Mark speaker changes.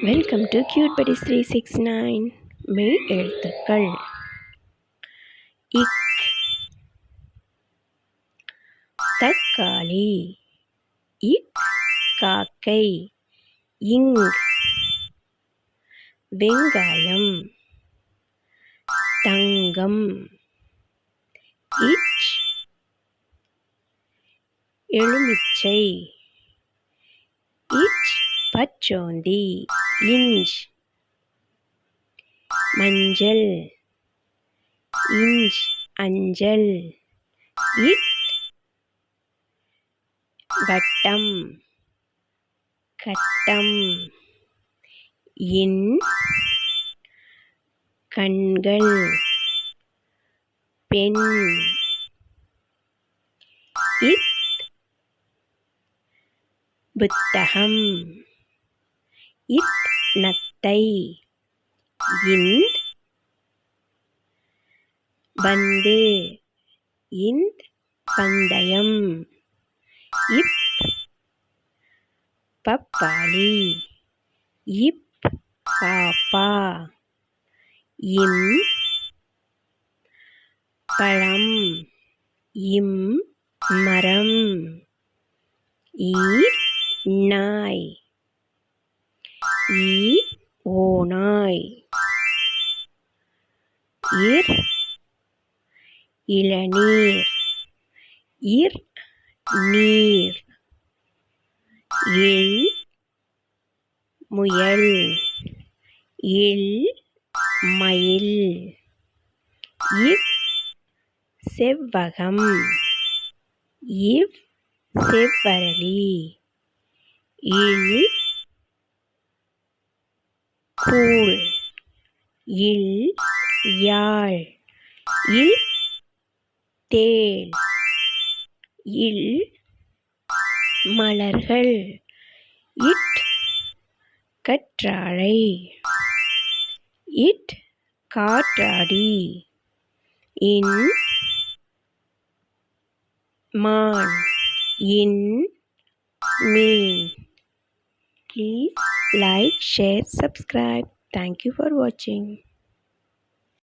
Speaker 1: Welcome to cute buddies 369. மெய் எழுத்துக்கள். இக், தக்காளி. இக், காக்கை. இங், வெங்காயம். தங்கம். இச், எலுமிச்சை. இச், பச்சோந்தி. இஞ்ச், மஞ்சள். இஞ்ச், அஞ்சல். இட், வட்டம். கட்டம். இன், கண்கள். பெண். இத், புத்தகம். இத், நத்தை. இந்த், பந்து. இந்த், பந்தயம். இப், பப்பாளி. இப், பாப்பா. இம், பழம். இம், மரம். ஈ, நாய். ஈ, ஓநாய். இர், இளநீர். இர், நீர். இல், முயல். இல், மயில். இவ், செவ்வகம். இவ், செவ்வரளி. இல், கூழ். இல், யாழ். இல், தேள். இல், மலர்கள். இட், கற்றாழை. இட், காற்றாடி. இன், மான். இன், மீன். Please like, share, subscribe. Thank you for watching.